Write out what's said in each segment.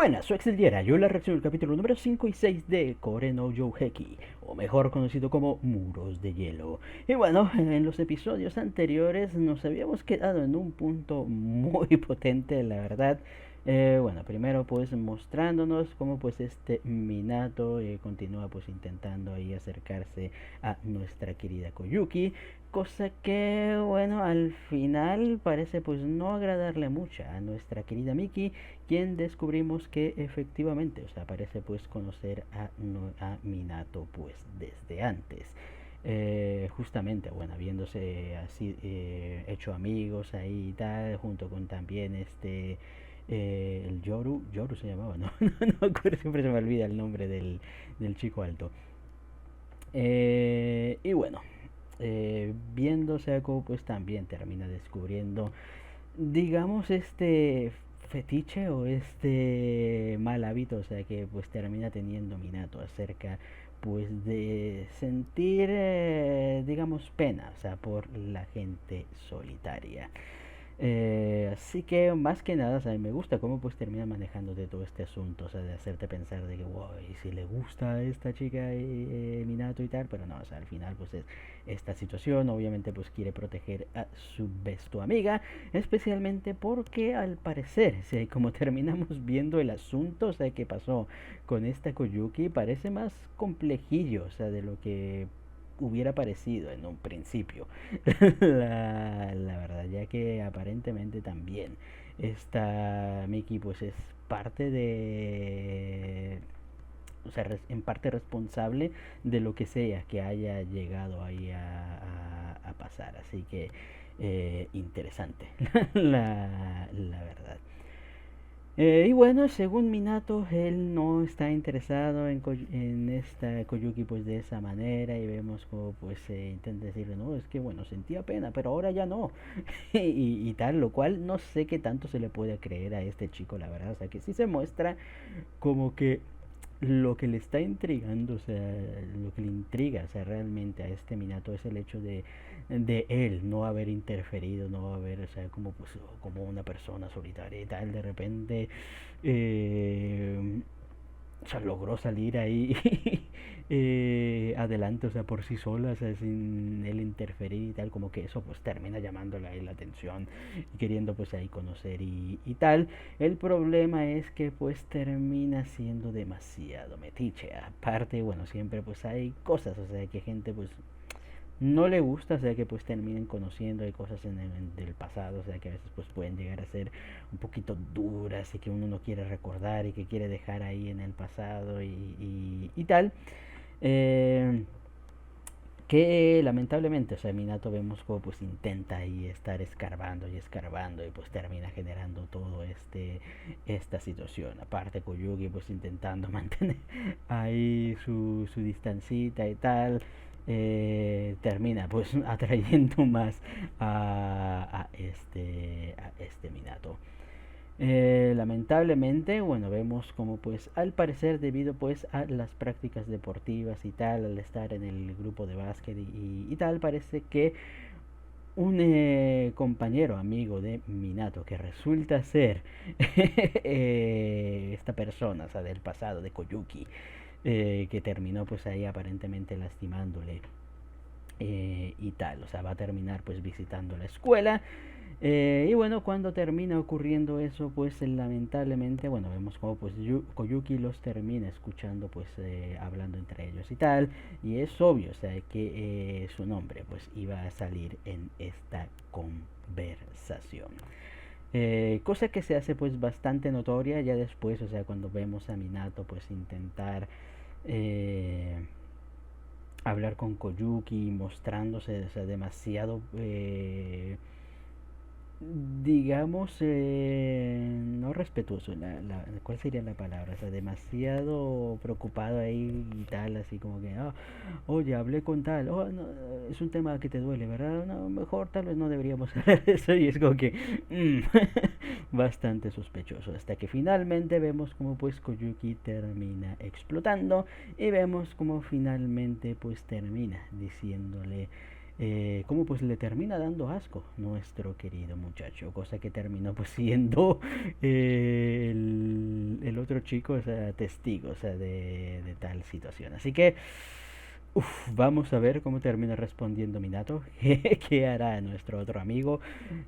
Buenas, soy Axel Diera. Yo la reacción del capítulo número 5 y 6 de Kore no Yoheki, o mejor conocido como Muros de Hielo. Y bueno, en los episodios anteriores nos habíamos quedado en un punto muy potente, la verdad. Bueno, primero pues mostrándonos cómo pues este Minato continúa pues intentando ahí acercarse a nuestra querida Koyuki, cosa que bueno al final parece pues no agradarle mucho a nuestra querida Miki, quien descubrimos que efectivamente, o sea, parece pues conocer a, no, a Minato pues desde antes. Justamente, bueno, habiéndose así hecho amigos ahí y tal, junto con también el Yoru se llamaba, ¿no? No acuerdo, siempre se me olvida el nombre del chico alto. Y bueno, viendo Seako pues también termina descubriendo, digamos, este fetiche o este mal hábito, o sea que pues termina teniendo Minato acerca pues de sentir, digamos, pena, o sea, por la gente solitaria. Así que más que nada, o sea, me gusta cómo pues termina manejando de todo este asunto, o sea, de hacerte pensar de que, wow, y si le gusta a esta chica Minato y tal, pero no, o sea, al final pues es esta situación, obviamente pues quiere proteger a su besto amiga, especialmente porque al parecer, o sea, como terminamos viendo el asunto, o sea, que pasó con esta Koyuki, parece más complejillo, o sea, de lo que hubiera parecido en un principio. La verdad, ya que aparentemente también esta Miki pues es parte de, o sea, en parte responsable de lo que sea que haya llegado ahí a pasar. Así que interesante, la verdad. Y bueno, según Minato, él no está interesado en esta Koyuki pues de esa manera y vemos como pues intenta decirle, no, es que bueno, sentía pena, pero ahora ya no. Y tal, lo cual no sé qué tanto se le puede creer a este chico, la verdad. O sea, que sí se muestra como que lo que le está intrigando, o sea, lo que le intriga, o sea, realmente a este Minato es el hecho de él no haber interferido, no haber, o sea, como, pues, como una persona solitaria y tal, de repente, eh, o sea, logró salir ahí adelante, o sea, por sí sola, o sea, sin él interferir y tal, como que eso pues termina llamándole a él la atención y queriendo pues ahí conocer y tal. El problema es que pues termina siendo demasiado metiche. Aparte, bueno, siempre pues hay cosas, o sea, que gente pues no le gusta, o sea que pues terminen conociendo, hay cosas del pasado, o sea que a veces pues pueden llegar a ser un poquito duras y que uno no quiere recordar y que quiere dejar ahí en el pasado y tal. Eh, que lamentablemente, o sea, Minato vemos como pues intenta ahí estar escarbando y escarbando y pues termina generando todo esta situación. Aparte Koyugi pues intentando mantener ahí su distancita y tal, termina pues atrayendo más a este Minato. Lamentablemente, bueno, vemos como pues al parecer debido pues a las prácticas deportivas y tal, al estar en el grupo de básquet y tal, parece que un compañero amigo de Minato que resulta ser esta persona, o sea, del pasado de Koyuki, que terminó pues ahí aparentemente lastimándole y tal, o sea, va a terminar pues visitando la escuela. Y bueno, cuando termina ocurriendo eso, pues lamentablemente, bueno, vemos como pues Koyuki los termina escuchando pues hablando entre ellos y tal, y es obvio, o sea, que su nombre pues iba a salir en esta conversación. Cosa que se hace pues bastante notoria ya después, o sea, cuando vemos a Minato pues intentar eh, hablar con Koyuki, mostrándose, o sea, demasiado digamos, no respetuoso, ¿cuál sería la palabra? O sea, demasiado preocupado ahí y tal, así como que, "Ah, oye, hablé con tal, oh, no, es un tema que te duele, ¿verdad? No, mejor tal vez no deberíamos hablar de eso", y es como que bastante sospechoso, hasta que finalmente vemos como pues Koyuki termina explotando y vemos como finalmente pues termina diciéndole como pues le termina dando asco nuestro querido muchacho, cosa que terminó pues siendo el otro otro chico, o sea, testigo, o sea, de tal situación. Así que, vamos a ver cómo termina respondiendo Minato. ¿Qué hará nuestro otro amigo?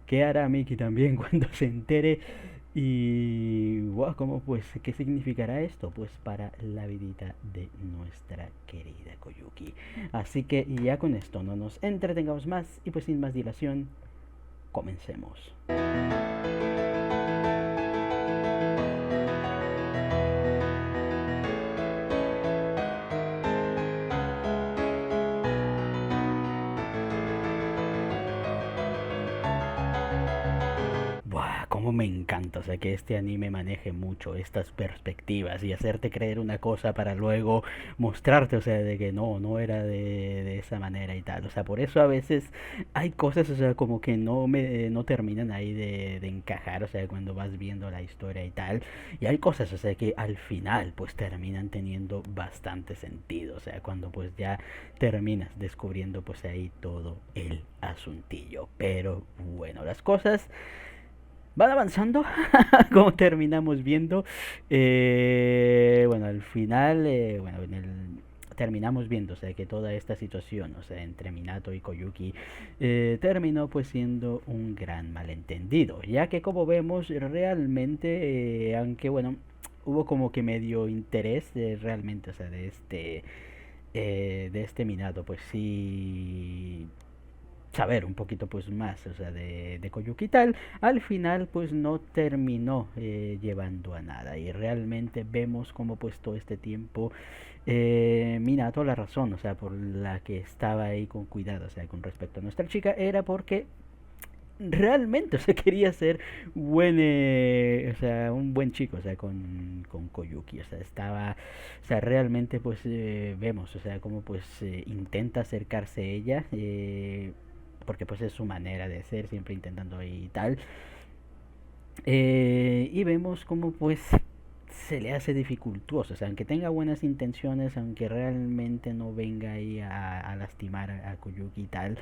¿Qué hará Miki también cuando se entere? Y wow, ¿cómo pues qué significará esto? Pues para la vidita de nuestra querida Koyuki. Así que ya con esto no nos entretengamos más y pues sin más dilación, comencemos. Buah, cómo me encanta, o sea, que este anime maneje mucho estas perspectivas y hacerte creer una cosa para luego mostrarte, o sea, de que no era de esa manera y tal. O sea, por eso a veces hay cosas, o sea, como que no terminan ahí de encajar, o sea, cuando vas viendo la historia y tal. Y hay cosas, o sea, que al final pues terminan teniendo bastante sentido, o sea, cuando pues ya terminas descubriendo pues ahí todo el asuntillo. Pero bueno, las cosas van avanzando, como terminamos viendo. Bueno, al final, bueno, terminamos viendo, o sea, que toda esta situación, o sea, entre Minato y Koyuki, terminó pues siendo un gran malentendido, ya que como vemos, realmente, aunque bueno, hubo como que medio interés realmente, o sea, de este Minato, pues sí saber un poquito pues más, o sea, de Koyuki y tal, al final pues no terminó llevando a nada y realmente vemos como pues todo este tiempo Minato la razón, o sea, por la que estaba ahí con cuidado, o sea, con respecto a nuestra chica, era porque realmente, o sea, quería ser o sea, un buen chico, o sea, con Koyuki, o sea, o sea, realmente pues vemos, o sea, como pues intenta acercarse a ella, porque pues es su manera de ser, siempre intentando y tal, y vemos como pues se le hace dificultoso, o sea, aunque tenga buenas intenciones, aunque realmente no venga ahí a lastimar a Koyuki y tal,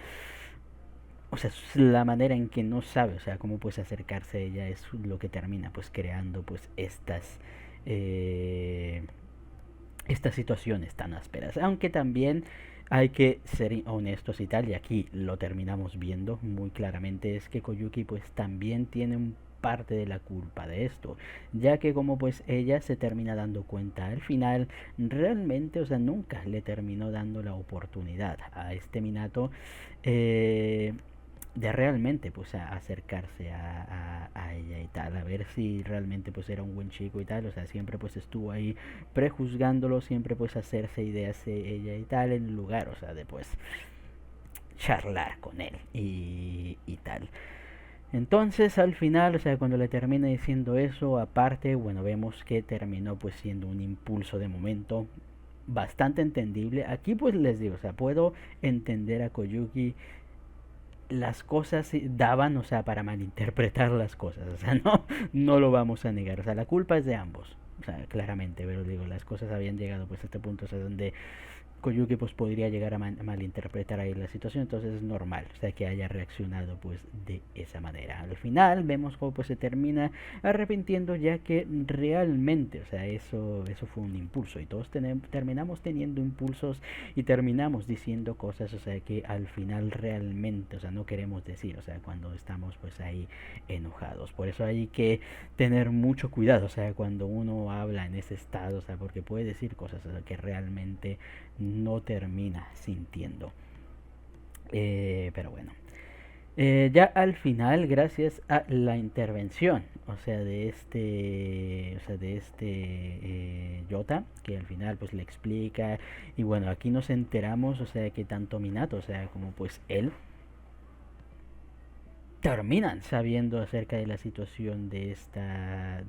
o sea, la manera en que no sabe, o sea, cómo pues acercarse a ella es lo que termina pues creando pues eh, estas situaciones tan ásperas. Aunque también hay que ser honestos y tal, y aquí lo terminamos viendo muy claramente, es que Koyuki pues también tiene un parte de la culpa de esto, ya que como pues ella se termina dando cuenta al final, realmente, o sea, nunca le terminó dando la oportunidad a este Minato eh, de realmente pues acercarse a ella y tal, a ver si realmente pues era un buen chico y tal, o sea, siempre pues estuvo ahí prejuzgándolo, siempre pues hacerse ideas de ella y tal, en lugar, o sea, de pues charlar con él y tal. Entonces al final, o sea, cuando le termina diciendo eso, aparte, bueno, vemos que terminó pues siendo un impulso de momento bastante entendible. Aquí pues les digo, o sea, puedo entender a Koyuki, las cosas daban, o sea, para malinterpretar las cosas, o sea, no lo vamos a negar, o sea, la culpa es de ambos, o sea, claramente, pero digo, las cosas habían llegado pues a este punto, o sea, donde Koyuki pues podría llegar a malinterpretar ahí la situación, entonces es normal, o sea, que haya reaccionado pues de esa manera. Al final vemos cómo pues se termina arrepintiendo, ya que realmente, o sea, eso fue un impulso y todos terminamos teniendo impulsos y terminamos diciendo cosas, o sea, que al final realmente, o sea, no queremos decir, o sea, cuando estamos pues ahí enojados. Por eso hay que tener mucho cuidado, o sea, cuando uno habla en ese estado, o sea, porque puede decir cosas, o sea, que realmente no termina sintiendo. Pero bueno. Ya al final, gracias a la intervención, o sea, de este Yota, que al final pues le explica, y bueno, aquí nos enteramos, o sea, que tanto Minato, o sea, como pues él, terminan sabiendo acerca de la situación de esta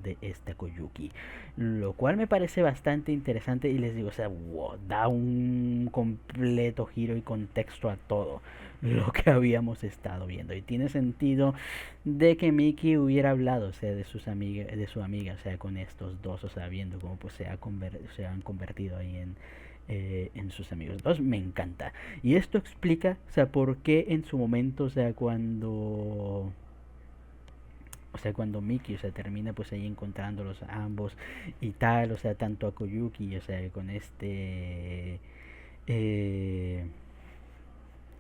Koyuki, lo cual me parece bastante interesante y les digo, o sea, wow, da un completo giro y contexto a todo lo que habíamos estado viendo y tiene sentido de que Miki hubiera hablado, o sea, de sus amigas, de su amiga, o sea, con estos dos, o sea, viendo cómo pues se han convertido ahí en sus amigos. Entonces me encanta. Y esto explica, o sea, por qué en su momento, o sea, cuando O sea, cuando Miki, o sea, termina pues ahí encontrándolos a ambos y tal, o sea, tanto a Koyuki, o sea, con eh,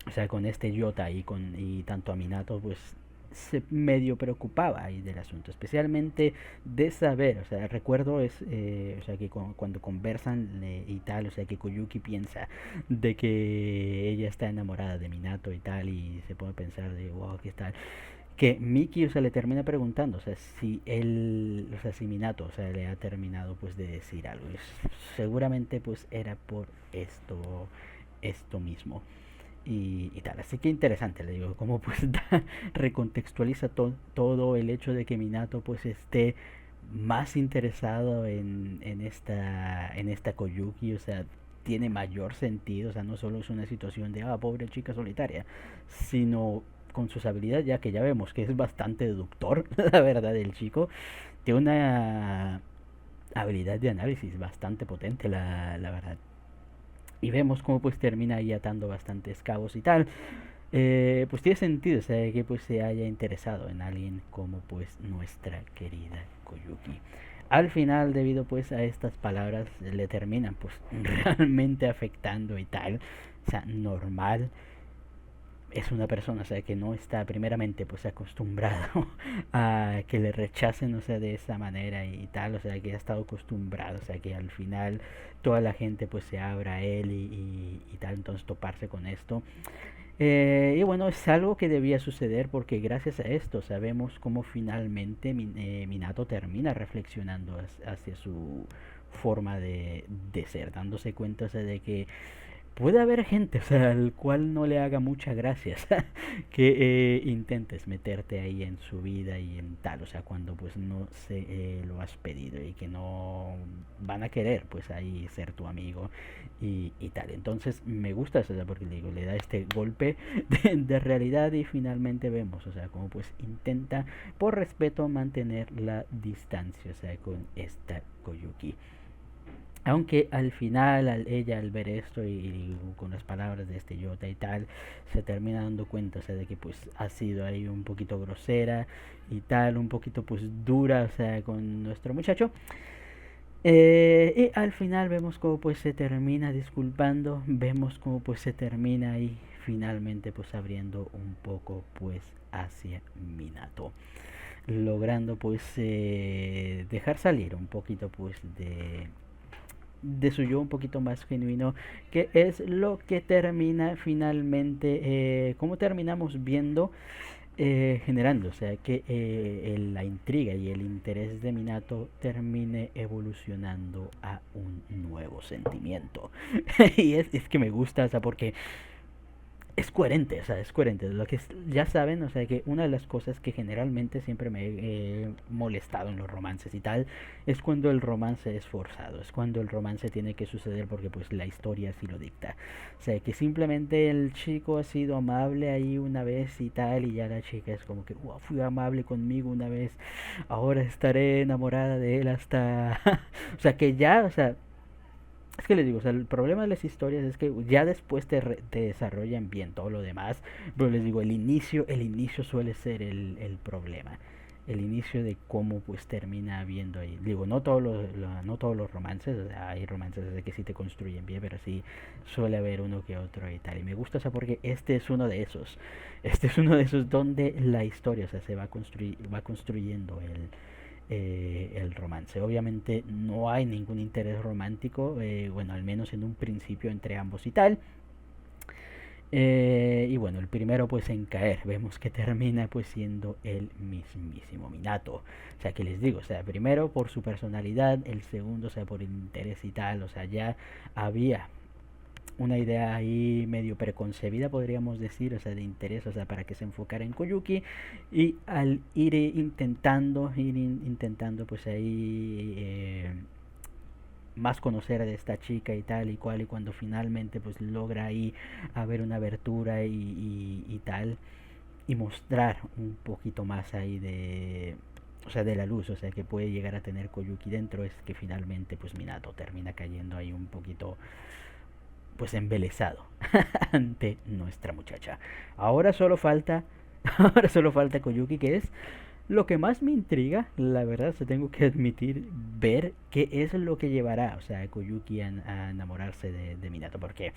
o sea, con este Yota y tanto a Minato, pues se medio preocupaba ahí del asunto, especialmente de saber, o sea, recuerdo o sea, que cuando conversan y tal, o sea, que Koyuki piensa de que ella está enamorada de Minato y tal, y se puede pensar de, wow, ¿qué tal? Que Miki, o sea, le termina preguntando, o sea, si él, o sea, si Minato, o sea, le ha terminado pues de decir algo. Seguramente pues era por esto mismo y tal. Así que interesante, le digo, cómo pues recontextualiza todo el hecho de que Minato pues esté más interesado en esta Koyuki, o sea, tiene mayor sentido, o sea, no solo es una situación de, pobre chica solitaria, sino con sus habilidades, ya que ya vemos que es bastante deductor, la verdad, el chico, tiene una habilidad de análisis bastante potente, la verdad. Y vemos cómo pues termina ahí atando bastantes cabos y tal. Pues tiene sentido, o sea, que pues se haya interesado en alguien como pues nuestra querida Koyuki. Al final, debido pues a estas palabras, le terminan pues realmente afectando y tal. O sea, normal, es una persona, o sea, que no está primeramente pues acostumbrado a que le rechacen, o sea, de esa manera y tal, o sea, que ha estado acostumbrado, o sea, que al final toda la gente pues se abra a él y tal, entonces toparse con esto. Y bueno, es algo que debía suceder porque gracias a esto sabemos cómo finalmente Minato termina reflexionando hacia su forma de ser, dándose cuenta, o sea, de que puede haber gente, o sea, al cual no le haga mucha gracia que intentes meterte ahí en su vida y en tal, o sea, cuando pues no se lo has pedido y que no van a querer pues ahí ser tu amigo y tal. Entonces me gusta eso, o sea, porque digo, le da este golpe de realidad y finalmente vemos, o sea, como pues intenta por respeto mantener la distancia, o sea, con esta Koyuki. Aunque al final ella al ver esto y con las palabras de este Yota y tal, se termina dando cuenta, o sea, de que pues ha sido ahí un poquito grosera y tal, un poquito pues dura, o sea, con nuestro muchacho. Y al final vemos cómo pues se termina disculpando, vemos cómo pues se termina ahí finalmente pues abriendo un poco pues hacia Minato, logrando pues dejar salir un poquito pues de su yo un poquito más genuino, que es lo que termina finalmente, como terminamos viendo, generando, o sea, que la intriga y el interés de Minato termine evolucionando a un nuevo sentimiento. Y es que me gusta, o sea, porque es coherente, o sea, es coherente. Lo que ya saben, o sea, que una de las cosas que generalmente siempre me he molestado en los romances y tal, es cuando el romance es forzado, es cuando el romance tiene que suceder porque pues la historia así lo dicta. O sea, que simplemente el chico ha sido amable ahí una vez y tal, y ya la chica es como que, wow, fui amable conmigo una vez, ahora estaré enamorada de él hasta... o sea, que ya, o sea, es que les digo, o sea, el problema de las historias es que ya después te desarrollan bien todo lo demás, pero les digo, el inicio suele ser el problema. El inicio de cómo pues termina habiendo ahí. Digo, no todos los romances, o sea, hay romances de que sí te construyen bien, pero sí suele haber uno que otro y tal. Y me gusta, o sea, porque este es uno de esos. Este es uno de esos donde la historia, o sea, se va construyendo el romance. Obviamente no hay ningún interés romántico, bueno, al menos en un principio entre ambos y tal. Y bueno, el primero pues en caer, vemos que termina pues siendo el mismísimo Minato. O sea, que les digo, o sea, primero por su personalidad, el segundo, o sea, por el interés y tal, o sea, ya había una idea ahí medio preconcebida, podríamos decir, o sea, de interés, o sea, para que se enfocara en Koyuki, y al ir intentando pues ahí más conocer de esta chica y tal y cual, y cuando finalmente pues logra ahí haber una abertura y tal, y mostrar un poquito más ahí o sea, de la luz, o sea, que puede llegar a tener Koyuki dentro, es que finalmente pues Minato termina cayendo ahí un poquito pues embelesado ante nuestra muchacha. Ahora solo falta Koyuki, que es Lo que más me intriga, la verdad, se tengo que admitir, ver qué es lo que llevará, o sea, a Koyuki a enamorarse de Minato, porque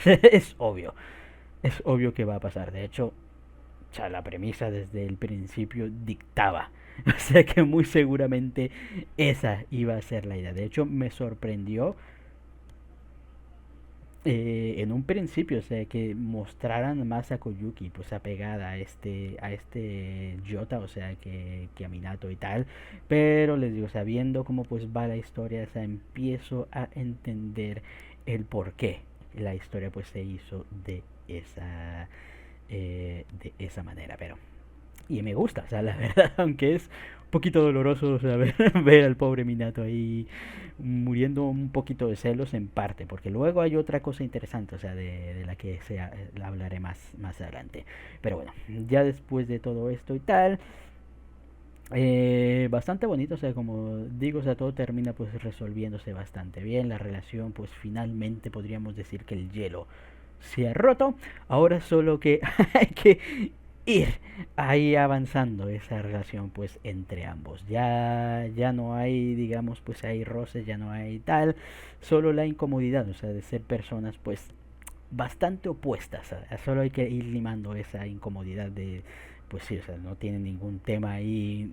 es obvio, es obvio que va a pasar. De hecho, o sea, la premisa desde el principio dictaba. O sea que muy seguramente esa iba a ser la idea. De hecho, me sorprendió en un principio, o sea, que mostraran más a Koyuki, pues apegada a este Jota, o sea, que a Minato y tal. Pero les digo, sabiendo cómo pues va la historia, o sea, empiezo a entender el por qué la historia pues se hizo de esa manera. Pero y me gusta, o sea, la verdad, aunque es un poquito doloroso, o sea, ver al pobre Minato ahí muriendo un poquito de celos en parte, porque luego hay otra cosa interesante, o sea, de la que la hablaré más adelante. Pero bueno, ya después de todo esto y tal, bastante bonito, o sea, como digo, o sea, todo termina pues resolviéndose bastante bien, la relación pues finalmente podríamos decir que el hielo se ha roto, ahora solo que hay que ir ahí avanzando esa relación pues entre ambos. Ya no hay, digamos, pues hay roces, ya no hay tal, solo la incomodidad, o sea, de ser personas pues bastante opuestas. Solo hay que ir limando esa incomodidad de, pues sí, o sea, no tiene ningún tema ahí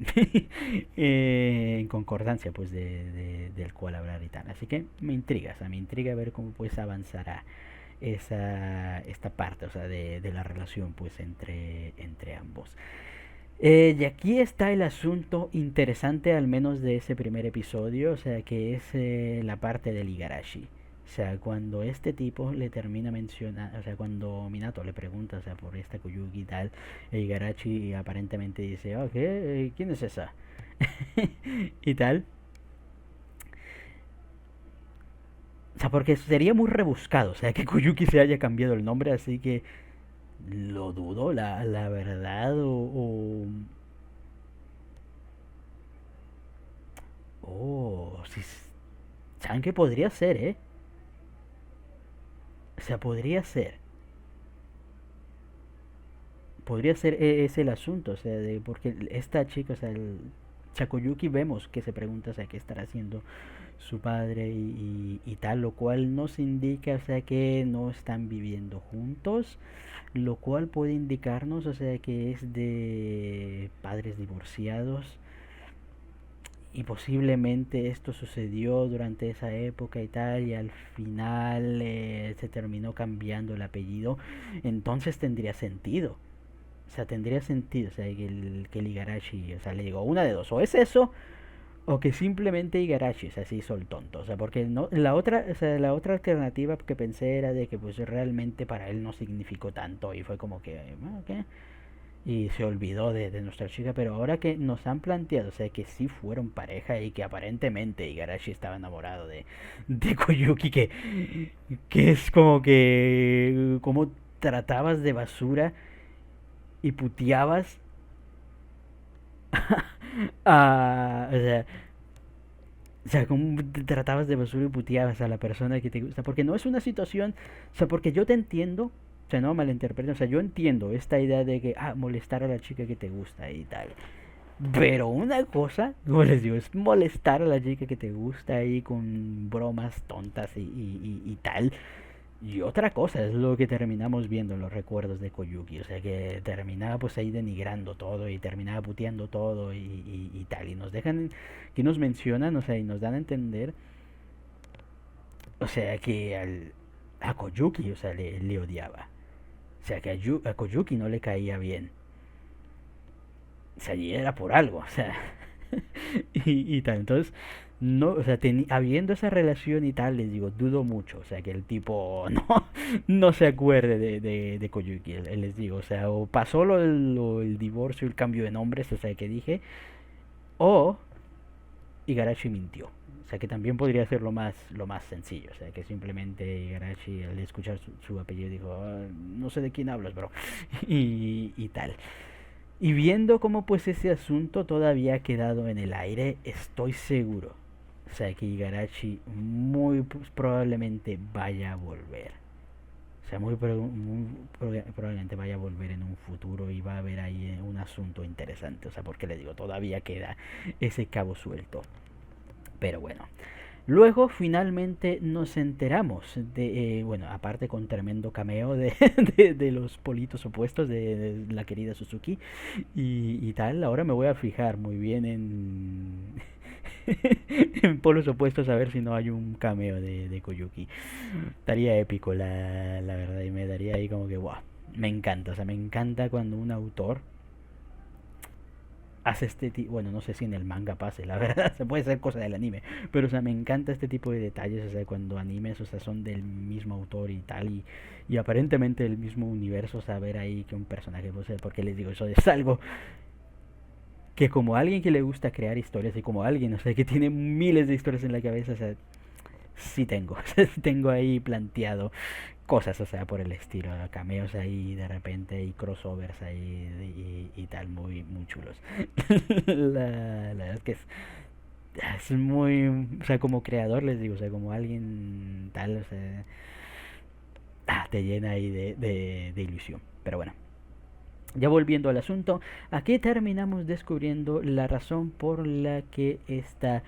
en concordancia pues del cual hablar y tal. Así que me intriga, o sea, me intriga ver cómo pues avanzará esta parte, o sea, de la relación pues entre ambos. Y aquí está el asunto interesante, al menos de ese primer episodio, o sea, que es la parte del Igarashi. O sea, cuando este tipo le termina mencionando, o sea, cuando Minato le pregunta, o sea, por esta Koyuki y tal, el Igarashi aparentemente dice, oh, ¿qué? ¿Quién es esa? y tal. O sea, porque sería muy rebuscado, o sea, que Koyuki se haya cambiado el nombre, así que lo dudo, la verdad, Oh, sí, ¿saben qué podría ser, eh? O sea, podría ser es el asunto, o sea, porque esta chica, o sea, el Chakoyuki vemos que se pregunta, o sea, qué estará haciendo su padre y tal, lo cual nos indica, o sea, que no están viviendo juntos, lo cual puede indicarnos, o sea, que es de padres divorciados y posiblemente esto sucedió durante esa época y tal y al final se terminó cambiando el apellido, entonces tendría sentido. O sea, tendría sentido, o sea, que el Igarashi, o sea, le digo, una de dos, o es eso, o que simplemente Igarashi, o sea, se hizo el tonto, o sea, porque no, la otra alternativa que pensé era de que pues realmente para él no significó tanto y fue como que, bueno, ¿qué? Y se olvidó de nuestra chica, pero ahora que nos han planteado, o sea, que sí fueron pareja y que aparentemente Igarashi estaba enamorado de Koyuki, que es como que, como tratabas de basura y puteabas o sea, como tratabas de basura y puteabas a la persona que te gusta, porque no es una situación, o sea, porque yo te entiendo, o sea, no malinterpreten, o sea, yo entiendo esta idea de que, molestar a la chica que te gusta y tal. Pero una cosa, como les digo, es molestar a la chica que te gusta ahí con bromas tontas y tal. Y otra cosa es lo que terminamos viendo en los recuerdos de Koyuki. O sea, que terminaba pues ahí denigrando todo y terminaba puteando todo y tal. Y nos dejan, que nos mencionan, o sea, y nos dan a entender, o sea, que a Koyuki, o sea, le odiaba. O sea, que a Koyuki no le caía bien. O sea, y era por algo, o sea, y tal. Entonces, no, o sea, habiendo esa relación y tal, les digo, dudo mucho, o sea, que el tipo no se acuerde de Koyuki, les digo, o sea, o pasó el divorcio, el cambio de nombres, o sea, que dije, o Igarashi mintió. O sea, que también podría ser lo más sencillo. O sea, que simplemente Igarashi, al escuchar su apellido, dijo, no sé de quién hablas, bro. y tal. Y viendo cómo pues ese asunto todavía ha quedado en el aire, estoy seguro, o sea, que Igarashi muy pues, probablemente vaya a volver. O sea, probablemente vaya a volver en un futuro y va a haber ahí un asunto interesante. O sea, porque le digo, todavía queda ese cabo suelto. Pero bueno. Luego finalmente nos enteramos de, bueno, aparte con tremendo cameo de los politos opuestos de la querida Suzuki y tal, ahora me voy a fijar muy bien en polos opuestos a ver si no hay un cameo de Koyuki. Estaría épico la verdad y me daría ahí como que, wow, me encanta, o sea, me encanta cuando un autor hace este tipo, bueno, no sé si en el manga pase, la verdad, se puede ser cosa del anime, pero o sea, me encanta este tipo de detalles, o sea, cuando animes, o sea, son del mismo autor y tal, y aparentemente del mismo universo, saber ahí que un personaje, o sea, porque les digo, eso es algo que como alguien que le gusta crear historias y como alguien, o sea, que tiene miles de historias en la cabeza, o sea, sí tengo, o sea, sí tengo ahí planteado cosas, o sea, por el estilo, cameos ahí de repente y crossovers ahí y tal, muy, muy chulos. La verdad es que es muy, o sea, como creador les digo, o sea, como alguien tal, o sea, te llena ahí de ilusión. Pero bueno, ya volviendo al asunto, aquí terminamos descubriendo la razón por la que esta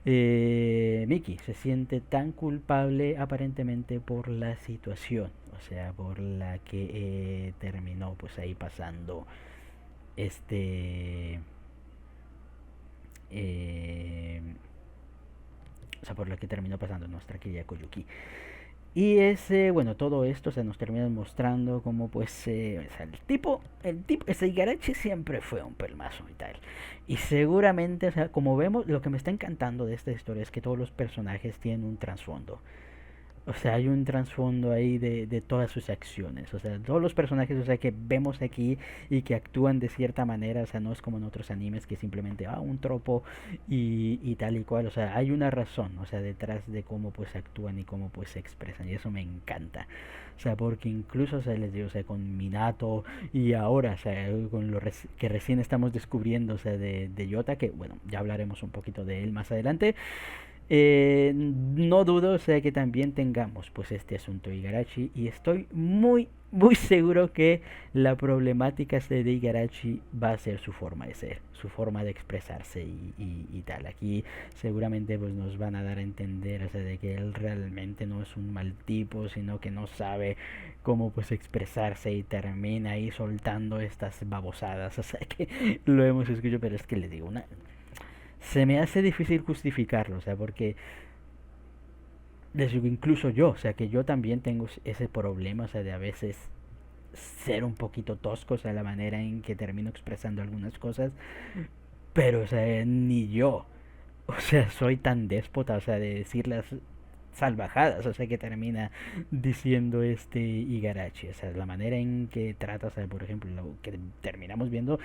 Mickey se siente tan culpable aparentemente por la situación, o sea, por la que terminó pues ahí pasando este... eh, o sea, por la que terminó pasando nuestra querida Koyuki. Y ese, bueno, todo esto se nos termina mostrando como pues, o sea, ese Igarashi siempre fue un pelmazo y tal. Y seguramente, o sea, como vemos, lo que me está encantando de esta historia es que todos los personajes tienen un trasfondo. O sea, hay un trasfondo ahí de todas sus acciones. O sea, todos los personajes, o sea, que vemos aquí y que actúan de cierta manera. O sea, no es como en otros animes que simplemente, un tropo y tal y cual. O sea, hay una razón, o sea, detrás de cómo pues actúan y cómo pues se expresan. Y eso me encanta. O sea, porque incluso, o sea, les digo, o sea, con Minato y ahora, o sea, con que recién estamos descubriendo, o sea, de Yota, que bueno, ya hablaremos un poquito de él más adelante. No dudo, o sea, que también tengamos pues este asunto de Igarashi y estoy muy muy seguro que la problemática de Igarashi va a ser su forma de ser, su forma de expresarse y tal. Aquí seguramente pues nos van a dar a entender, o sea, de que él realmente no es un mal tipo, sino que no sabe cómo pues expresarse y termina ahí soltando estas babosadas, o sea que lo hemos escuchado, pero es que les digo, se me hace difícil justificarlo, o sea, porque les digo, incluso yo, o sea, que yo también tengo ese problema, o sea, de a veces ser un poquito tosco, o sea, la manera en que termino expresando algunas cosas, pero, o sea, ni yo, o sea, soy tan déspota, o sea, de decir las salvajadas, o sea, que termina diciendo este Igarashi, o sea, la manera en que trata, o sea, por ejemplo, lo que terminamos viendo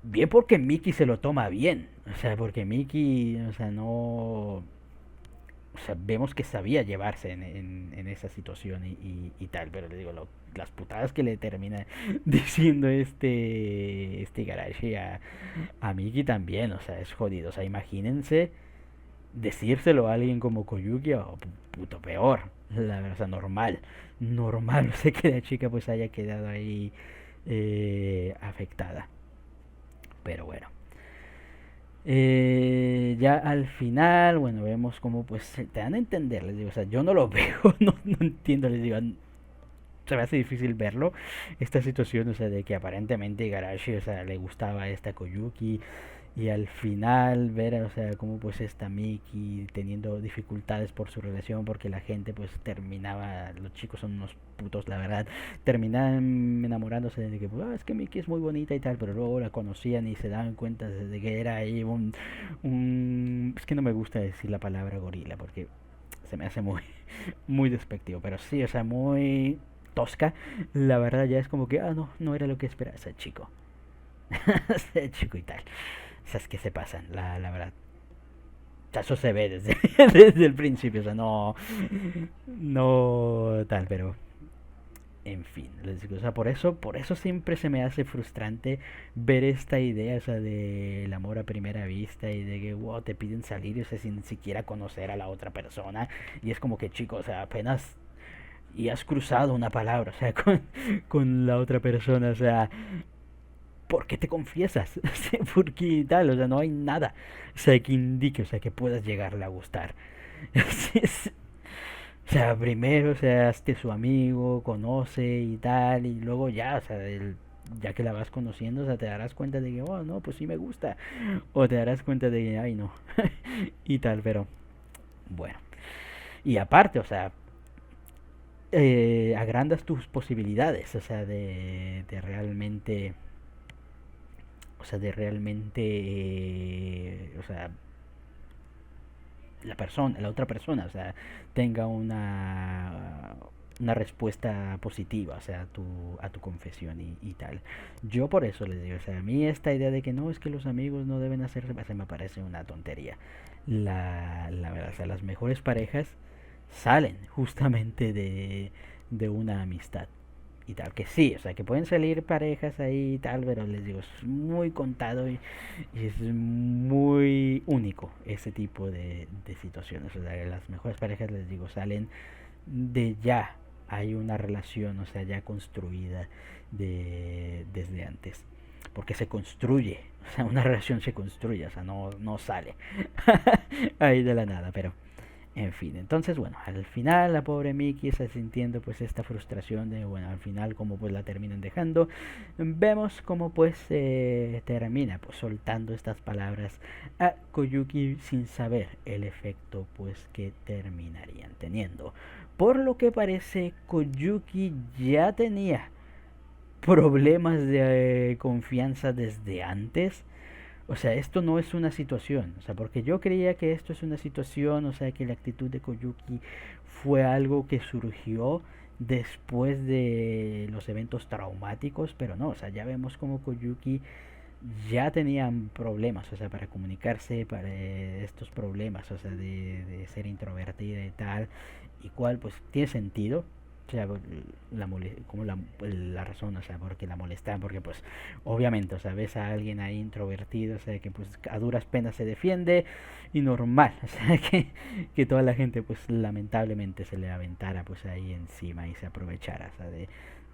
bien porque Mickey se lo toma bien. O sea, porque Mickey, o sea, no. O sea, vemos que sabía llevarse en esa situación y tal, pero le digo, las putadas que le termina diciendo este Garashi a Mickey también, o sea, es jodido. O sea, imagínense decírselo a alguien como Koyuki o puto peor. La verdad, o sea, normal. Normal, no sé que la chica pues haya quedado ahí afectada. Pero bueno. Ya al final, bueno, vemos como pues te dan a entender, les digo, o sea, yo no lo veo, no entiendo, les digo, se me hace difícil verlo, esta situación, o sea, de que aparentemente Garashi, o sea, le gustaba a esta Koyuki, y al final ver, o sea, cómo pues esta Miki teniendo dificultades por su relación porque la gente pues terminaba, los chicos son unos putos la verdad, terminaban enamorándose de que es que Miki es muy bonita y tal, pero luego la conocían y se daban cuenta de que era ahí es que no me gusta decir la palabra gorila porque se me hace muy muy despectivo, pero sí, o sea, muy tosca, la verdad ya es como que no era lo que esperaba ese chico. Ese chico y tal. Esas que se pasan, la verdad. O sea, eso se ve desde, desde el principio, o sea, no tal, pero en fin, les digo, o sea, por eso siempre se me hace frustrante ver esta idea, o sea, del amor a primera vista y de que, wow, te piden salir, o sea, sin siquiera conocer a la otra persona. Y es como que, chicos, o sea, apenas y has cruzado una palabra, o sea, con la otra persona, o sea, ¿por qué te confiesas? ¿Por qué tal? O sea, no hay nada, o sea, que indique, o sea, que puedas llegarle a gustar. O sea, primero, o sea, hazte su amigo, conoce y tal, y luego ya, o sea, ya que la vas conociendo, o sea, te darás cuenta de que, oh, no, pues sí me gusta, o te darás cuenta de que, ay, no, y tal, pero bueno. Y aparte, o sea, agrandas tus posibilidades, o sea, de realmente, o sea, de realmente, o sea, la otra persona, o sea, tenga una respuesta positiva, o sea, a tu confesión y tal. Yo por eso les digo, o sea, a mí esta idea de que no, es que los amigos no deben hacerse, o sea, me parece una tontería. La verdad, o sea, las mejores parejas salen justamente de una amistad y tal, que sí, o sea, que pueden salir parejas ahí y tal, pero les digo, es muy contado y es muy único ese tipo de situaciones. O sea, las mejores parejas, les digo, salen de ya, hay una relación, o sea, ya construida desde antes. Porque se construye, o sea, una relación se construye, o sea, no sale ahí de la nada, pero en fin, entonces bueno, al final la pobre Mickey está sintiendo pues esta frustración de, bueno, al final como pues la terminan dejando. Vemos como pues termina pues soltando estas palabras a Koyuki sin saber el efecto pues que terminarían teniendo. Por lo que parece, Koyuki ya tenía problemas de confianza desde antes. O sea, esto no es una situación, o sea, porque yo creía que esto es una situación, o sea, que la actitud de Koyuki fue algo que surgió después de los eventos traumáticos, pero no, o sea, ya vemos como Koyuki ya tenía problemas, o sea, para comunicarse, para estos problemas, o sea, de ser introvertida y tal, y cual, pues, tiene sentido, o sea, como la razón, o sea, porque la molestan, porque pues obviamente, o sea, ves a alguien ahí introvertido, o sea, que pues a duras penas se defiende y normal, o sea, que toda la gente pues lamentablemente se le aventara pues ahí encima y se aprovechara, o sea,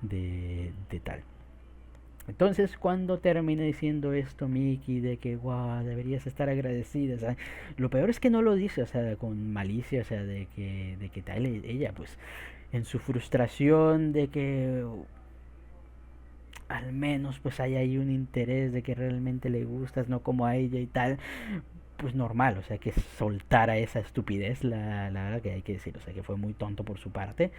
de tal. Entonces, cuando termina diciendo esto Mickey de que, wow, deberías estar agradecida, o sea, lo peor es que no lo dice, o sea, con malicia, o sea, de que tal ella, pues, en su frustración de que al menos pues hay ahí un interés de que realmente le gustas, no como a ella y tal, pues normal, o sea, que soltara esa estupidez, la verdad que hay que decir, o sea, que fue muy tonto por su parte,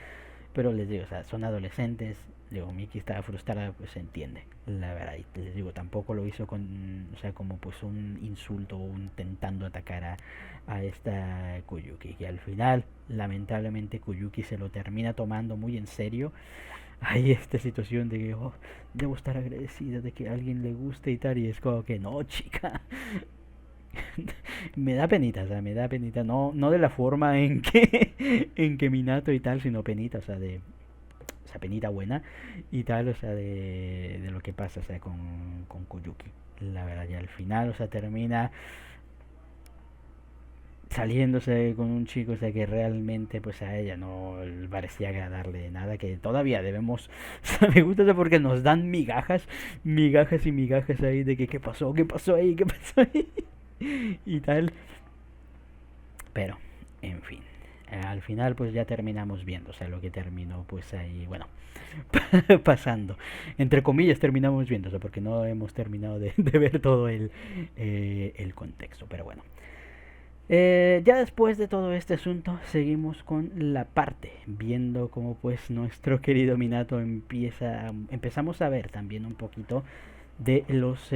pero les digo, o sea, son adolescentes, digo, Miki estaba frustrada, pues se entiende, la verdad, y les digo, tampoco lo hizo con, o sea, como pues un insulto o intentando atacar a esta Kuyuki, que al final, lamentablemente, Kuyuki se lo termina tomando muy en serio. Hay esta situación de que, oh, debo estar agradecida de que a alguien le guste y tal, y es como que, no, chica, me da penita, o sea, me da penita, no de la forma en que Minato y tal, sino penita, o sea, penita buena y tal, o sea, de lo que pasa, o sea, con Koyuki. La verdad, ya al final, o sea, termina saliéndose con un chico, o sea, que realmente pues a ella no parecía agradarle de nada, que todavía debemos, o sea, me gusta eso porque nos dan migajas, migajas y migajas ahí de que qué pasó ahí, qué pasó ahí y tal, pero en fin, al final pues ya terminamos viendo, o sea, lo que terminó pues ahí, bueno, pasando, entre comillas terminamos viendo, o sea, porque no hemos terminado de ver todo el contexto, pero bueno. Ya después de todo este asunto, seguimos con la parte, viendo cómo pues nuestro querido Minato empezamos a ver también un poquito de los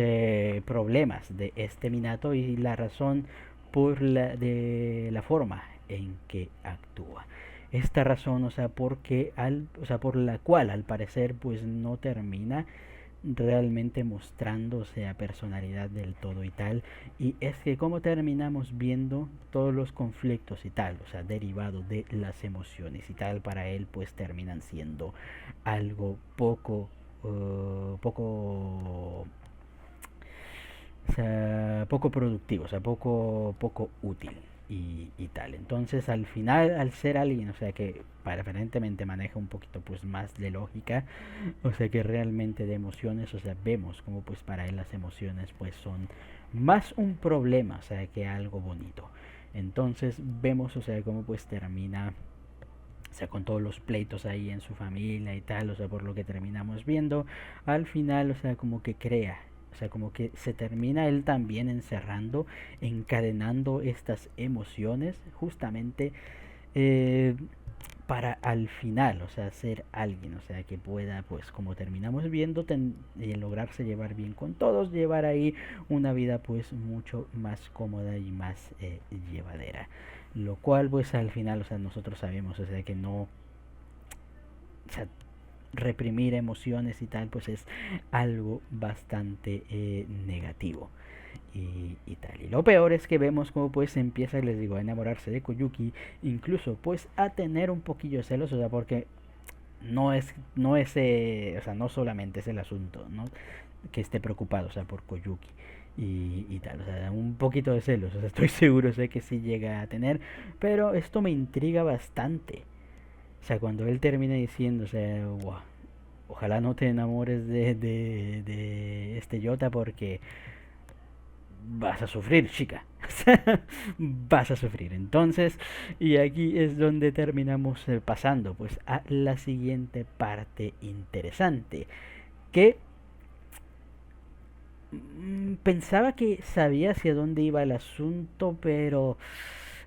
problemas de este Minato y la razón de la forma en que actúa. Esta razón, o sea, o sea, por la cual al parecer pues no termina realmente mostrándose a personalidad del todo y tal, y es que como terminamos viendo todos los conflictos y tal, o sea, derivados de las emociones y tal, para él pues terminan siendo algo poco, o sea, poco productivo, o sea, poco útil. y tal. Entonces al final, al ser alguien, o sea que aparentemente maneja un poquito pues más de lógica, o sea que realmente de emociones, o sea, vemos como pues para él las emociones pues son más un problema, o sea, que algo bonito. Entonces vemos, o sea, cómo pues termina, o sea, con todos los pleitos ahí en su familia y tal, o sea, por lo que terminamos viendo, al final, o sea, como que crea, o sea, como que se termina él también encerrando, encadenando estas emociones, justamente eh, para al final, o sea, ser alguien, o sea, que pueda, pues como terminamos viendo, lograrse llevar bien con todos, llevar ahí una vida pues mucho más cómoda y más llevadera. Lo cual pues al final, o sea, nosotros sabemos, o sea, que no, o sea, reprimir emociones y tal, pues es algo bastante negativo. Y tal. Y lo peor es que vemos como pues empieza, les digo, a enamorarse de Koyuki, incluso pues a tener un poquillo de celos, o sea, porque o sea, no solamente es el asunto, ¿no? Que esté preocupado, o sea, por Koyuki y tal, o sea, un poquito de celos, o sea, estoy seguro, sé que sí llega a tener, pero esto me intriga bastante. O sea, cuando él termina diciendo, o sea, wow, ojalá no te enamores de este Yota porque vas a sufrir, chica. Vas a sufrir. Entonces, y aquí es donde terminamos pasando pues a la siguiente parte interesante, que pensaba que sabía hacia dónde iba el asunto, pero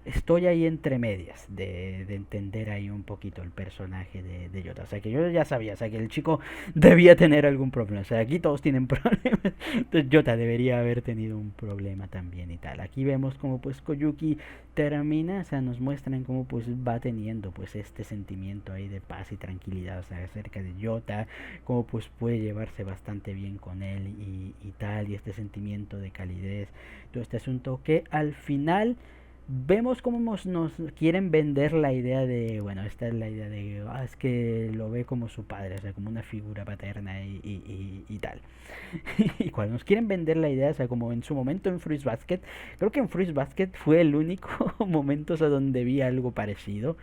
estoy ahí entre medias de entender ahí un poquito el personaje de Jota. O sea, que yo ya sabía, o sea, que el chico debía tener algún problema. O sea, aquí todos tienen problemas. Entonces Jota debería haber tenido un problema también y tal. Aquí vemos como pues Koyuki termina, o sea, nos muestran cómo pues va teniendo pues este sentimiento ahí de paz y tranquilidad, o sea, acerca de Jota, cómo pues puede llevarse bastante bien con él y tal, y este sentimiento de calidez, todo este asunto que al final vemos cómo nos quieren vender la idea de, bueno, esta es la idea de, es que lo ve como su padre, o sea, como una figura paterna y tal. Y cuando nos quieren vender la idea, o sea, como en su momento en Fruits Basket, creo que en Fruits Basket fue el único momento, o sea, donde vi algo parecido,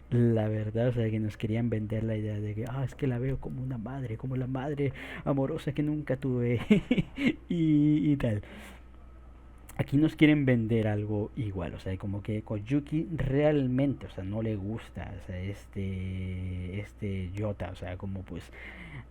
la verdad, o sea, que nos querían vender la idea de que, es que la veo como una madre, como la madre amorosa que nunca tuve y tal. Aquí nos quieren vender algo igual, o sea, como que Koyuki realmente, o sea, no le gusta, o sea, este Yota, o sea, como pues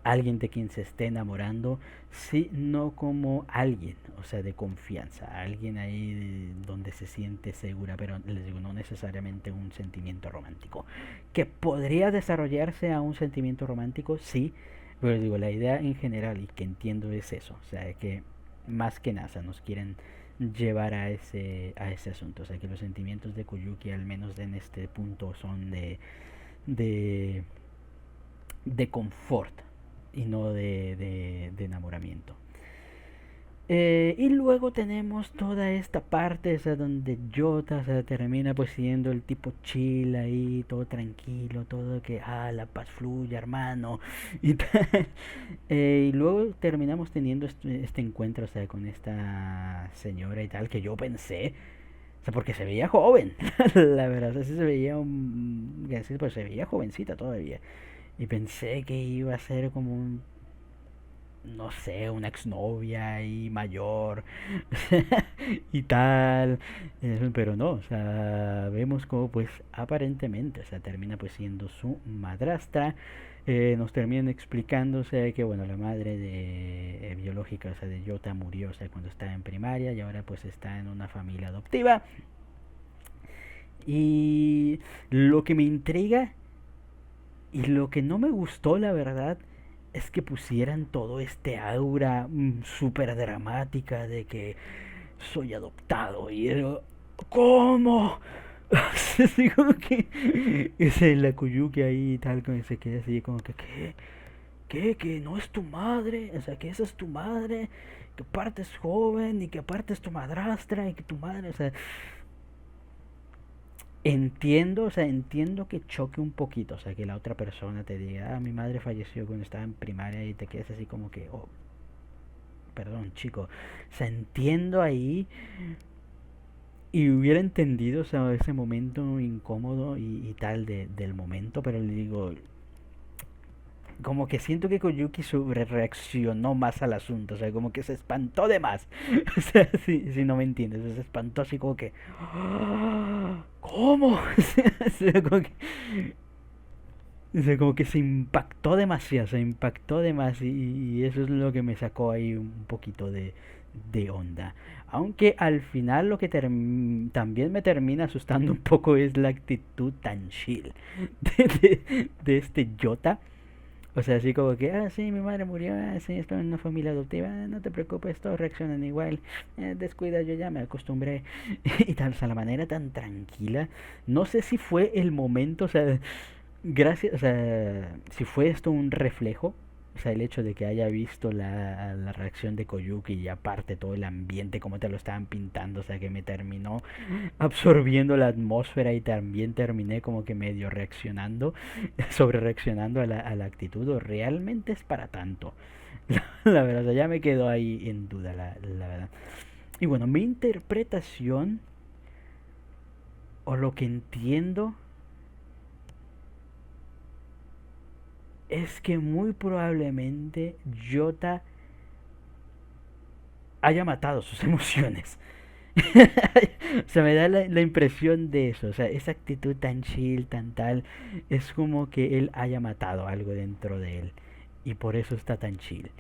alguien de quien se esté enamorando, sino como alguien, o sea, de confianza, alguien ahí donde se siente segura, pero les digo, no necesariamente un sentimiento romántico. Que podría desarrollarse a un sentimiento romántico, sí, pero les digo, la idea en general y que entiendo es eso, o sea, que más que nada nos quieren llevar a ese asunto, o sea, que los sentimientos de Koyuki, al menos en este punto, son de, de confort y no de enamoramiento. Y luego tenemos toda esta parte, o sea, donde Jota, o sea, termina pues siendo el tipo chill ahí, todo tranquilo, todo que, la paz fluye, hermano, y tal. Y luego terminamos teniendo este encuentro, o sea, con esta señora y tal, que yo pensé, o sea, porque se veía joven, la verdad, o sea, sí se veía pues se veía jovencita todavía. Y pensé que iba a ser como no sé, una exnovia y mayor y tal, pero no, o sea, vemos como pues aparentemente, o sea, termina pues siendo su madrastra, nos terminan explicando, o sea, que bueno, la madre de biológica, o sea, de Yota murió, o sea, cuando estaba en primaria y ahora pues está en una familia adoptiva y lo que me intriga y lo que no me gustó, la verdad, es que pusieran todo este aura súper dramática de que soy adoptado. Y yo, ¿cómo? Así como que ese la Kuyuki ahí y tal, como se queda así como que, ¿qué? ¿Qué? ¿Que no es tu madre? O sea, que esa es tu madre, que aparte es joven y que aparte es tu madrastra y que tu madre, o sea, entiendo, o sea, entiendo que choque un poquito, o sea, que la otra persona te diga, mi madre falleció cuando estaba en primaria y te quedas así como que, perdón, chico, o sea, entiendo ahí, y hubiera entendido, o sea, ese momento incómodo y tal del momento, pero le digo, como que siento que Koyuki sobre reaccionó más al asunto, o sea, como que se espantó de más. O sea, si no me entiendes, se espantó así como que, "¡Ah! ¿Cómo?" O sea, como que se impactó demasiado, se impactó demasiado y eso es lo que me sacó ahí un poquito de onda. Aunque al final lo que también me termina asustando un poco es la actitud tan chill de este Yota. O sea, así como que, sí, mi madre murió, sí, estoy en una familia adoptiva, no te preocupes, todos reaccionan igual, descuida, yo ya me acostumbré. Y tal, o sea, la manera tan tranquila. No sé si fue el momento, o sea, gracias, o sea, si fue esto un reflejo, o sea, el hecho de que haya visto la reacción de Koyuki y aparte todo el ambiente, como te lo estaban pintando, o sea, que me terminó absorbiendo la atmósfera y también terminé como que medio reaccionando, sobre reaccionando a la actitud, o realmente es para tanto. La verdad, o sea, ya me quedo ahí en duda, la verdad. Y bueno, mi interpretación, o lo que entiendo, es que muy probablemente Jota haya matado sus emociones. O sea, me da la impresión de eso. O sea, esa actitud tan chill, tan tal, es como que él haya matado algo dentro de él. Y por eso está tan chill.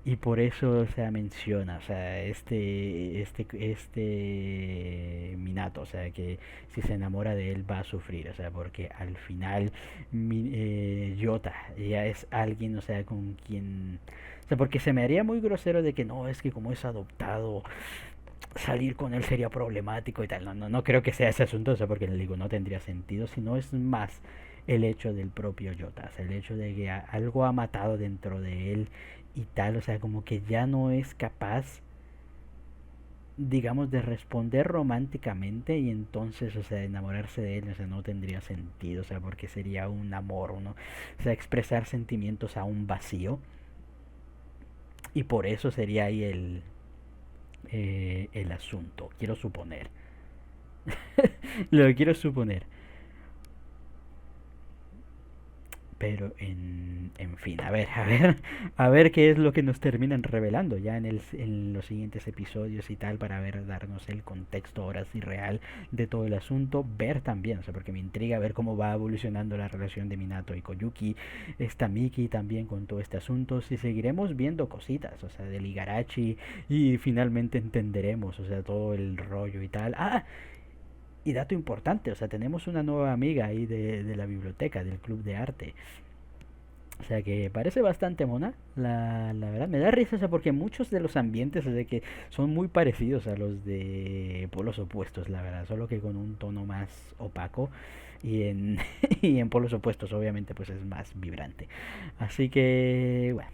Y por eso, o sea, menciona, o sea, este Minato, o sea, que si se enamora de él va a sufrir, o sea, porque al final Yota ya es alguien, o sea, con quien, o sea, porque se me haría muy grosero de que no, es que como es adoptado, salir con él sería problemático y tal. No creo que sea ese asunto, o sea, porque le digo, no tendría sentido, sino es más el hecho del propio Yota, o sea, el hecho de que algo ha matado dentro de él y tal, o sea, como que ya no es capaz, digamos, de responder románticamente y entonces, o sea, enamorarse de él, o sea, no tendría sentido, o sea, porque sería un amor, ¿no? O sea, expresar sentimientos a un vacío y por eso sería ahí el asunto, quiero suponer. Lo quiero suponer. Pero en fin, a ver qué es lo que nos terminan revelando ya en los siguientes episodios y tal, para ver, darnos el contexto ahora sí real de todo el asunto, ver también, o sea, porque me intriga ver cómo va evolucionando la relación de Minato y Koyuki, esta Miki también con todo este asunto, si seguiremos viendo cositas, o sea, del Igarashi y finalmente entenderemos, o sea, todo el rollo y tal. Y dato importante, o sea, tenemos una nueva amiga ahí de la biblioteca, del club de arte. O sea que parece bastante mona, la verdad. Me da risa, o sea, porque muchos de los ambientes, o sea, que son muy parecidos a los de polos opuestos, la verdad. Solo que con un tono más opaco. Y en, y en polos opuestos, obviamente, pues es más vibrante. Así que, bueno.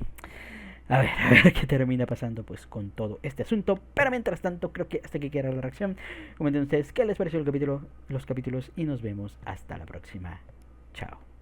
A ver qué termina pasando pues con todo este asunto. Pero mientras tanto, creo que hasta aquí queda la reacción. Comenten ustedes qué les pareció el capítulo, los capítulos y nos vemos hasta la próxima. Chao.